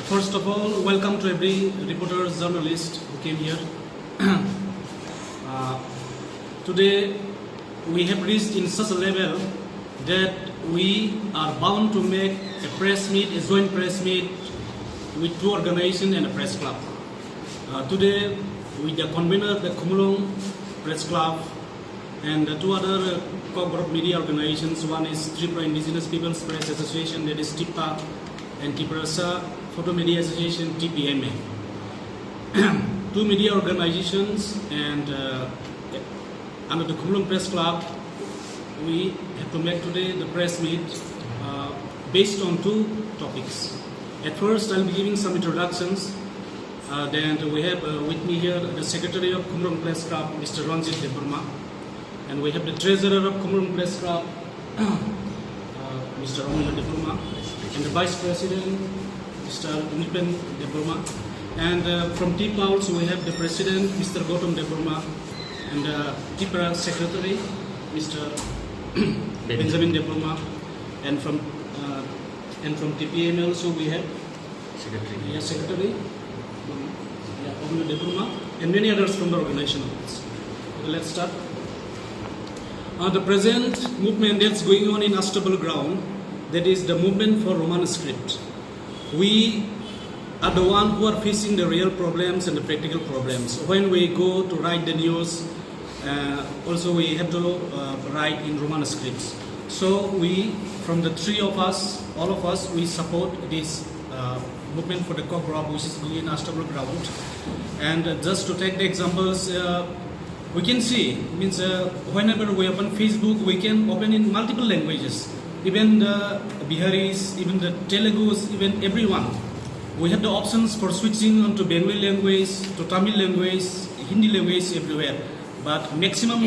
First of all, welcome to every reporter, journalist who came here. Today, we have reached in such a level that we are bound to make a press meet, a joint press meet with two organizations and a press club. Today, with the convener of the Khumulwng Press Club and the two other KOKBOROK media organizations, one is TRIPURA Indigenous Peoples Press Association, that is TIPPA, and TPMA Photo Media Association, TPMA. Two media organizations, and under the Khumulwng Press Club, we have to make today the press meet based on two topics. At first, I'll be giving some introductions. Then we have with me here the Secretary of Khumulwng Press Club, Mr. Deburma, and we have the Treasurer of Khumulwng Press Club, Mr. Deburma, and the Vice President, Mr. Deburma, and from TIPPA also we have the President, Mr. Deburma, and the TIPPA Secretary, Mr. Benjamin Deburma, and from TPMA also we have Secretary, Deburma, and many others from the organization. Okay, let's start. The present movement that's going on in unstable ground, that is the movement for Roman script. We are the one who are facing the real problems and the practical problems. When we go to write the news, also we have to write in Roman scripts. So we, from the three of us, all of us, we support this movement for the KOKBOROK, which is going in unstable ground. And just to take the examples, we can see, means whenever we open Facebook, we can open in multiple languages. Even the Biharis, even the Telugus, even everyone. We have the options for switching onto Bengali language, to Tamil language, Hindi language, everywhere. But maximum,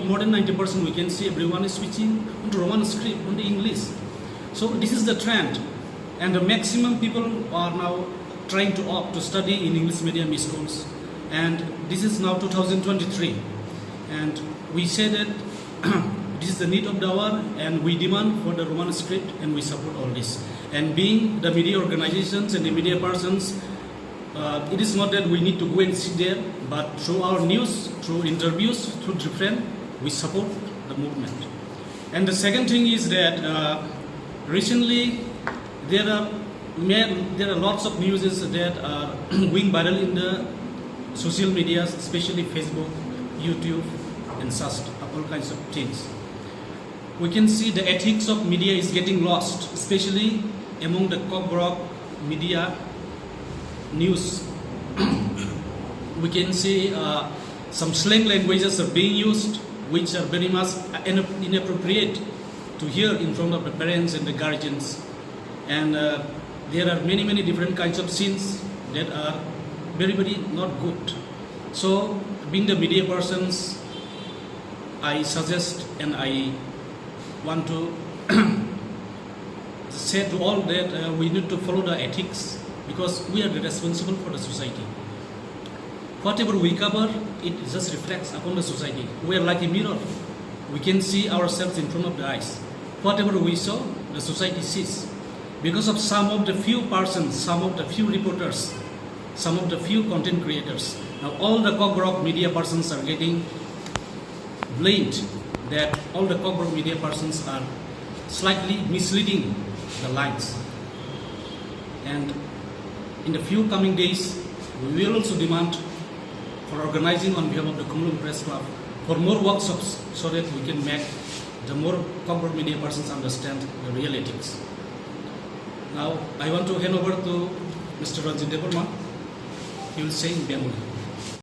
more than 90%, we can see everyone is switching onto Roman script, onto English. So this is the trend. And the maximum people are now trying to opt to study in English medium schools. And this is now 2023. And we say that this is the need of the hour, and we demand for the Roman script, and we support all this. And being the media organizations and the media persons, it is not that we need to go and sit there, but through our news, through interviews, through different, we support the movement. And the second thing is that recently there are lots of news that are going viral in the social media, especially Facebook, YouTube, and such, all kinds of things. We can see the ethics of media is getting lost, especially among the KOKBOROK media news. We can see some slang languages are being used, which are very much inappropriate to hear in front of the parents and the guardians. And there are many different kinds of scenes that are very not good. So, being the media persons, I suggest and I want to say to all that we need to follow the ethics, because we are responsible for the society. Whatever we cover, it just reflects upon the society. We are like a mirror. We can see ourselves in front of the eyes. Whatever we saw, the society sees. Because of some of the few persons, some of the few reporters, some of the few content creators. Now all the KOKBOROK media persons are getting blamed that all the KOKBOROK media persons are slightly misleading the lines. And in the few coming days, we will also demand for organizing on behalf of the Khumulwng Press Club for more workshops, so that we can make the more KOKBOROK media persons understand the real ethics. Now, I want to hand over to Mr. Deburma. He will say in Bengali.